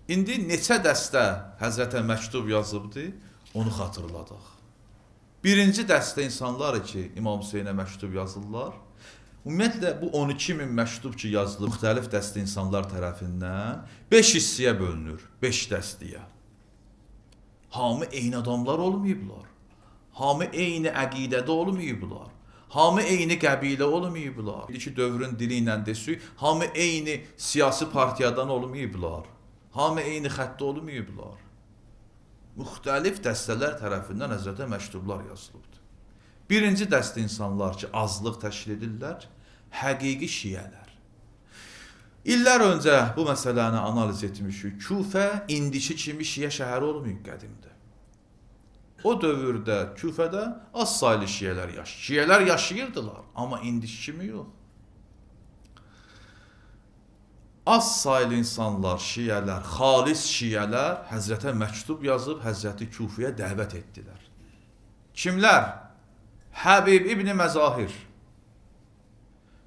İndi neçə dəstə Həzrətə məktub yazıbdı, onu xatırladaq. Birinci dəstə insanlar ki, İmam Hüseynə məktub yazırlar. Ümumiyyətlə, bu 12 min məktub ki, yazılıb müxtəlif dəstə insanlar tərəfindən 5 hissəyə bölünür, 5 dəstəyə. Hamı eyni adamlar olmayıblar. Hamı eyni əqidədə olmayıblar. Hamı eyni qəbilə olmayıblar. İlki dövrün dili ilə desək, hamı eyni siyasi partiyadan olmayıblar. Hamı eyni xəttdə olmayıblar. Müxtəlif dəstələr tərəfindən Həzrətə məktublar yazılıbdır. Birinci dəstə insanlar ki, azlıq təşkil edirlər, həqiqi şiyələr. İllər öncə bu məsələni analiz etmişik. Küfə indiki kimi şiyə şəhəri olmayıb qədimdə. O dövrdə Küfədə az saylı şiyələr yaşayır. Şiyələr yaşayırdılar, amma indiki kimi yox. Az saylı insanlar, şiyələr, xalis şiyələr Həzrətə məktub yazıb Həzrəti Küfiyə dəvət etdilər. Kimlər? Həbib İbn Məzahir,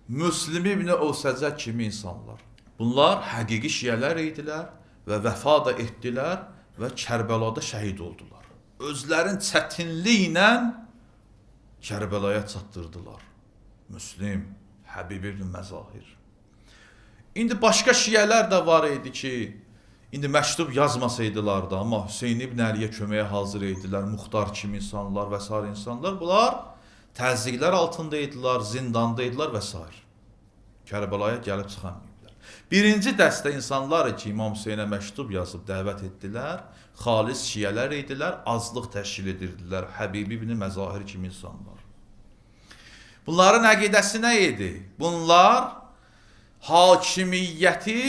Müslim İbn Ovsəcə kimi insanlar. Bunlar həqiqi şiyələr idilər və vəfa da etdilər və Kərbəlada şəhid oldular. Özlərin çətinliyi ilə Kərbəlaya çatdırdılar. Müslim, Həbib İbn Məzahir. İndi başqa şiyələr də var idi ki, indi məktub yazmasaydılar da, amma Hüseyn İbn Əliyə köməyə hazır idilər, Muxtar kimi insanlar və s. insanlar. Bunlar təzyiqlər altında idilər, zindanda idilər və s. Kərbəlaya gəlib çıxamayıblar. Birinci dəstə insanlar ki, İmam Hüseynə məktub yazıb dəvət etdilər, xalis şiyələr idilər, azlıq təşkil edirdilər, Həbib İbn Məzahir kimi insanlar. Bunların əqidəsi nə idi? Bunlar hakimiyyəti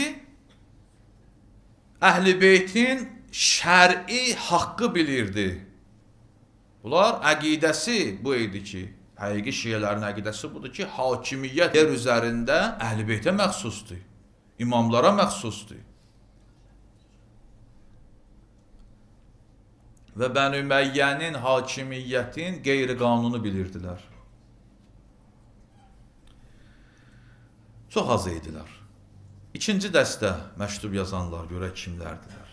Əhl-i Beytin şər'i haqqı bilirdi. Bunlar əqidəsi bu idi ki, həqiqi şiyələrin əqidəsi budur ki, hakimiyyət yer üzərində Əhl-i Beytə məxsusdur, imamlara məxsusdur. Və Bəni Üməyyənin hakimiyyətin qeyri-qanunu bilirdilər. Çox az idilər. İkinci dəstə məktub yazanlar görək kimlərdilər?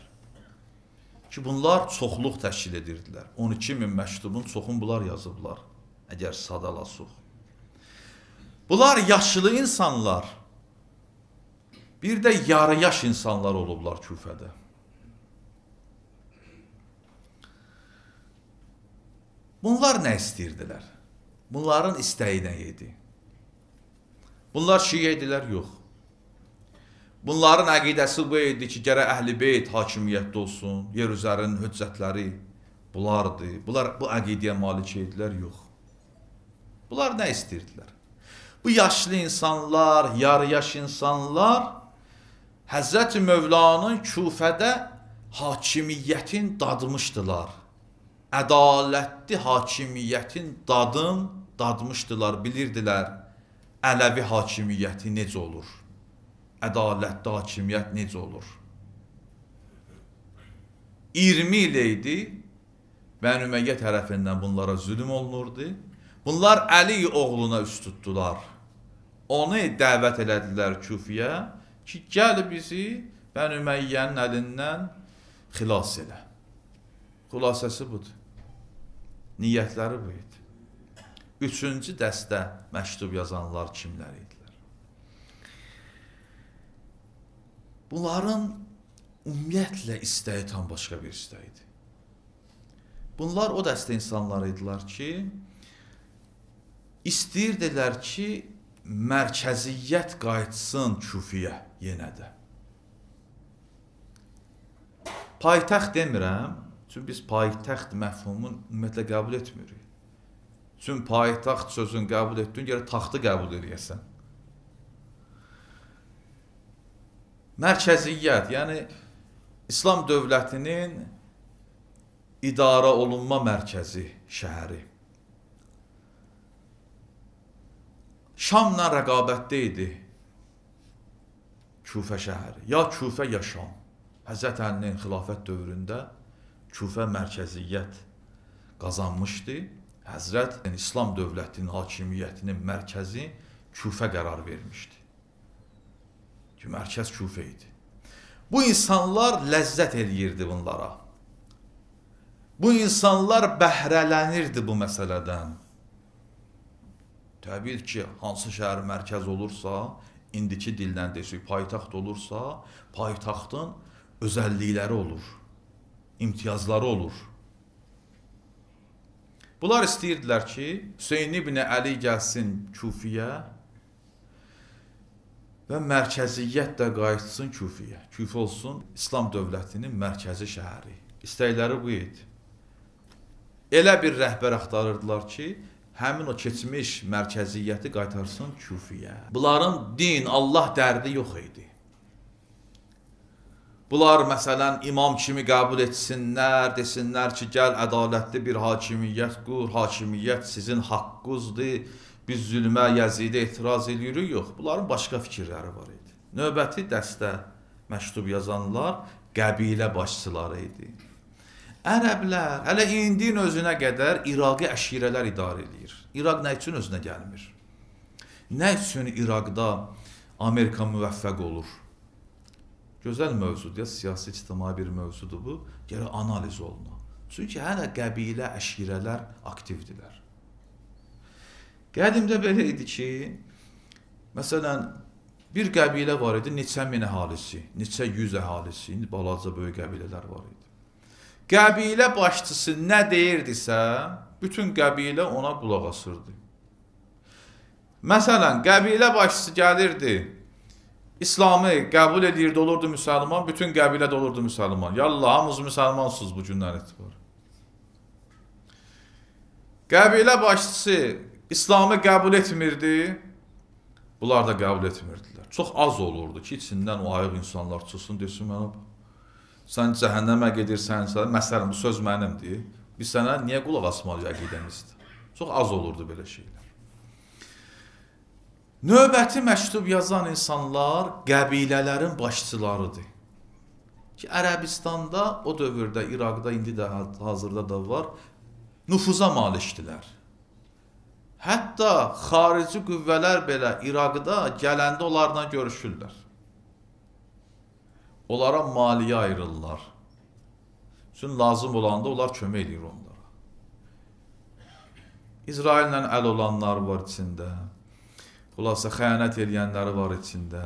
Ki, bunlar çoxluq təşkil edirdilər. 12 min məktubun çoxunu bunlar yazıblar. Əgər sadalasıq. Bunlar yaşlı insanlar. Bir də yarı yaş insanlar olublar Küfədə. Bunlar nə istəyirdilər? Bunların istəyi nə idi? Bunlar şiə idilər, yox. Bunların əqidəsi bu idi ki, gərək Əhl-i Beyt hakimiyyətdə olsun, yer üzərinin höccətləri bunlardır. Bunlar bu əqidəyə malik idilər, yox. Bunlar nə istəyirdilər? Bu yaşlı insanlar, yarı yaş insanlar Həzrəti Mövlanın Küfədə hakimiyyətin dadmışdılar. Ədalətli hakimiyyətin dadmışdılar, bilirdilər. Ələvi hakimiyyəti necə olur? Ədalətli hakimiyyət necə olur? 20 il idi, Bəni Ümeyyə tərəfindən bunlara zülm olunurdu. Bunlar Əli oğluna üst tutdular. Onu dəvət elədilər Küfiyə ki, gəl bizi Bəni Ümeyyənin əlindən xilas elə. Xülasəsi budur. Niyyətləri bu idi. Üçüncü dəstə məktub yazanlar kimlər idilər? Bunların ümumiyyətlə istəyi tam başqa bir istəyidir. Bunlar o dəstə insanlar idilər ki, istəyirdilər ki, mərkəziyyət qayıtsın Küfiyə yenə də. Paytaxt demirəm, çünki biz paytaxt məfhumunu ümumiyyətlə qəbul etmirik. Çünki paytaxt sözünü qəbul etdin, görə taxtı qəbul edəsən. Mərkəziyyət, yəni İslam dövlətinin idarə olunma mərkəzi şəhəri. Şamla rəqabətdə idi Küfə şəhəri. Ya Küfə, ya Şam. Həzrət Əlinin xilafət dövründə Küfə mərkəziyyət qazanmışdı. Həzrət İslam dövlətinin hakimiyyətinin mərkəzi Küfə qərar vermişdi. Ki, mərkəz Küfə idi. Bu insanlar ləzzət eləyirdi bunlara. Bu insanlar bəhrələnirdi bu məsələdən. Təbii ki, hansı şəhər mərkəz olursa, indiki dildən desək, paytaxt olursa, paytaxtın özəllikləri olur, imtiyazları olur. Bunlar istəyirdilər ki, Hüseyn ibn Əli gəlsin Kufiyə və mərkəziyyət də qayıtsın Kufiyə. Kufi olsun İslam dövlətinin mərkəzi şəhəri. İstəkləri bu idi. Elə bir rəhbər axtarırdılar ki, həmin o keçmiş mərkəziyyəti qaytarsın Kufiyə. Bunların din, Allah dərdi yox idi. Bunlar məsələn imam kimi qəbul etsinlər, desinlər ki, gəl ədalətli bir hakimiyyət qur, hakimiyyət sizin haqqınızdır, biz zülmə, Yəzidə etiraz edirik, yox. Bunların başqa fikirləri var idi. Növbəti dəstə məktub yazanlar qəbilə başçıları idi. Ərəblər hələ indinin özünə qədər İraqi əşirələr idarə edir. İraq nə üçün özünə gəlmir? Nə üçün İraqda Amerika müvəffəq olur? Gözəl mövzudur, siyasi ictimai bir mövzudur bu. Gərək analiz olunur. Çünki hələ qəbilə əşirələr aktivdirlər. Qədimdə belə idi ki, məsələn, bir qəbilə var idi, neçə min əhalisi, neçə yüz əhalisi, indi balaca böyük qəbilələr var idi. Qəbilə başçısı nə deyirdisə, bütün qəbilə ona qulaq asırdı. Məsələn, qəbilə başçısı gəlirdi, İslamı qəbul edirdi, olurdu müsəlman, bütün qəbilə də olurdu müsəlman. Yallah, hamınız müsəlmansınız bu gündən etibar. Qəbilə başçısı İslamı qəbul etmirdi, bunlar da qəbul etmirdilər. Çox az olurdu ki, içindən o ayıq insanlar çıxsın, desin mənə, sən cəhənnəmə gedirsən, məsələn, bu söz mənimdir, biz sənə niyə qulaq asmalı əqidəmizdir? Çox az olurdu belə şeylər. Növbəti məktub yazan insanlar qəbilələrin başçılarıdır. Ki, Ərəbistanda, o dövrdə, İraqda, indi də hazırda da var, nüfuza malikdilər. Hətta xarici qüvvələr belə İraqda gələndə onlarla görüşürlər. Onlara maliyyə ayırırlar. Çünki lazım olanda onlar kömək edir onlara. İsraillə əl olanlar var içində. Xülasə xəyanət eləyənləri var içində.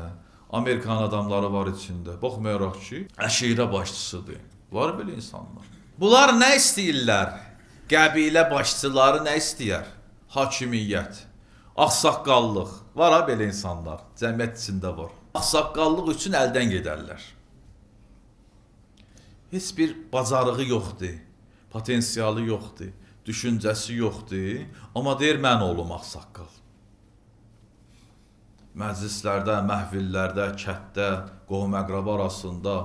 Amerikan adamları var içində. Baxmayaraq ki, əşirə başçısıdır. Var belə insanlar. Bunlar nə istəyirlər? Qəbilə başçıları nə istəyər? Hakimiyyət, ağsaqqallıq. Var ha belə insanlar. Cəmiyyət içində var. Ağsaqqallıq üçün əldən gedərlər. Heç bir bacarığı yoxdur, potensialı yoxdur, düşüncəsi yoxdur. Amma deyir, mən olum ağsaqqal. Məclislərdə, məhvillərdə, kətdə, qohum-əqraba arasında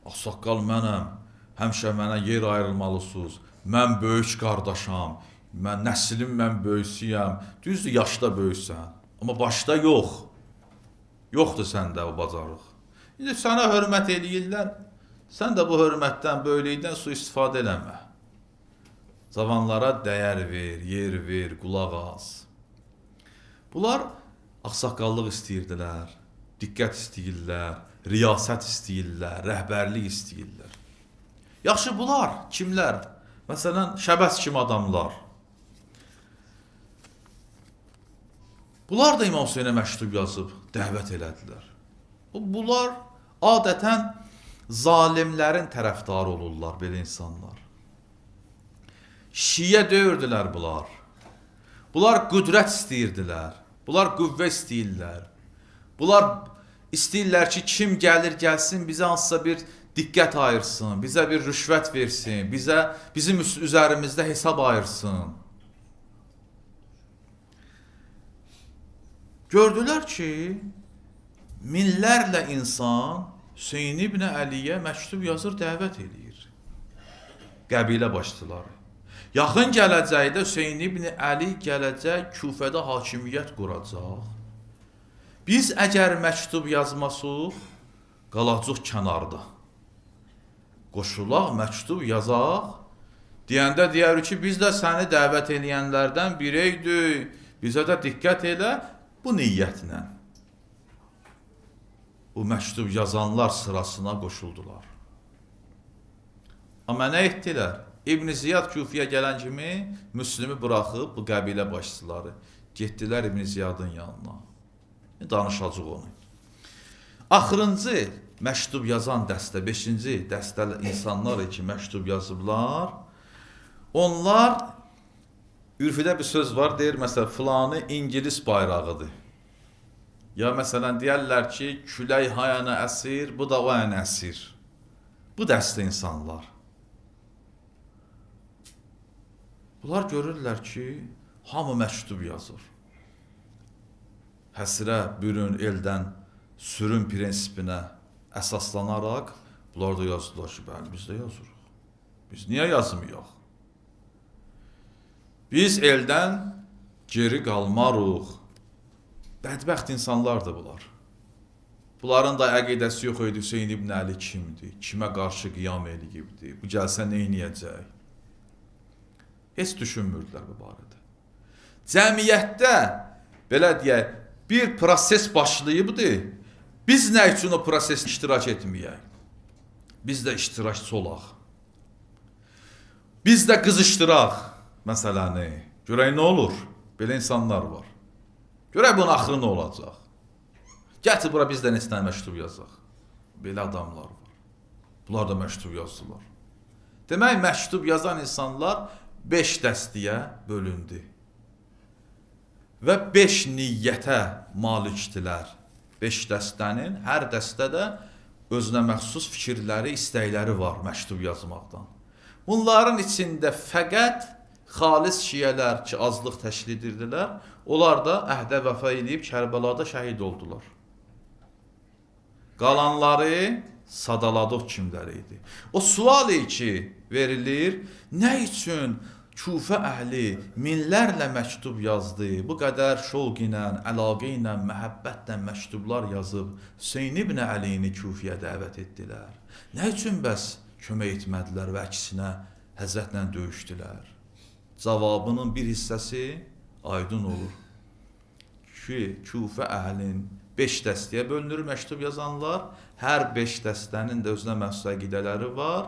ağsaqqal mənəm, həmişə mənə yer ayrılmalısınız, mən böyük qardaşam, nəslim mən böyüsüyəm, düzdür, yaşda böyüksən, amma başda yox, yoxdur səndə o bacarıq. İndi sənə hörmət eləyirlər, sən də bu hörmətdən, böylükdən istifadə eləmə. Cavanlara dəyər ver, yer ver, qulaq as. Bunlar ağsaqqallıq istəyirdilər, diqqət istəyirlər, riyasət istəyirlər, rəhbərlik istəyirlər. Yaxşı, bunlar kimlər? Məsələn, Şəbəs kimi adamlar. Bunlar da İmam Hüseynə məktub yazıb, dəvət elədilər. Bunlar adətən zalimlərin tərəfdarı olurlar, belə insanlar. Şiyə döyürdülər bunlar. Bunlar qüdrət istəyirdilər. Bunlar qüvvə istəyirlər. Bunlar istəyirlər ki, kim gəlir gəlsin, bizə hansısa bir diqqət ayırsın, bizə bir rüşvət versin, bizim üzərimizdə hesab ayırsın. Gördülər ki, minlərlə insan Hüseyn ibn Əliyə məktub yazır, dəvət edir. Qəbilə başçıları. Yaxın gələcəkdə Hüseyn ibn Əli gələcək, Küfədə hakimiyyət quracaq. Biz əgər məktub yazmasıq, qalacaq kənarda. Qoşulaq, məktub yazaq, deyəndə deyərik ki, biz də səni dəvət eləyənlərdən biriydik, bizə də diqqət elə bu niyyətlə. bu məktub yazanlar sırasına qoşuldular. Amma nə etdilər? İbn Ziyad Kufiyə gələn kimi Müslümü buraxıb bu qəbilə başçıları getdilər İbn Ziyadın yanına. Danışacaq onu. Axırıncı məktub yazan dəstə, 5-ci dəstə insanlar ki, məktub yazıblar. Onlar, ürfüdə bir söz var, deyir, məsələn, filanı İngilis bayrağıdır. Ya məsələn, deyərlər ki, külək hayana əsir, bu da o yana əsir. Bu dəstə insanlar. Bunlar görürlər ki, hamı məktub yazır. Həsirə, bürün, eldən, sürün prinsipinə əsaslanaraq, bunlar da yazdılar ki, bəli, biz də yazırıq. Biz niyə yazmıyıq? Biz eldən geri qalmarıq. Bədbəxt insanlardır bunlar. Bunların da əqidəsi yox idi, Hüseyin İbn Əli kimdir, kimə qarşı qiyam eləyibdir, bu gəlsə neyniyəcək? Heç düşünmürdülər bu barədə. Cəmiyyətdə, belə deyək, bir proses başlayıbdır, biz nə üçün o prosesdə iştirak etməyək? Biz də iştirakçı olaq. Biz də qızışdıraq məsələni. Görək nə olur? Belə insanlar var. Görək bunun axırı nə olacaq? Gətir bura biz də neçə məktub yazaq. Belə adamlar var. Bunlar da məktub yazdılar. Demək, məktub yazan insanlar 5 dəstəyə bölündü. Və 5 niyyətə malikdilər. 5 dəstənin, hər dəstədə özünə məxsus fikirləri, istəkləri var məktub yazmaqdan. Bunların içində fəqət xalis şiyələr ki, azlıq təşkil edirdilər, onlar da əhdə vəfa edib Kərbəlada şəhid oldular. Qalanları sadaladıq kimləri idi. O sual ki, verilir, nə üçün Kufə əhli minlərlə məktub yazdı, bu qədər şovq ilə, əlaqə ilə, məhəbbətlə məktublar yazıb Hüseyin İbn Əlini Kufiyə dəvət etdilər. Nə üçün bəs kömək etmədilər və əksinə Həzrətlə döyüşdülər? Cavabının bir hissəsi aydın olur ki, Kufə əhlin 5 dəstəyə bölünür məktub yazanlar, hər 5 dəstənin də özünə məxsus əqidələri var.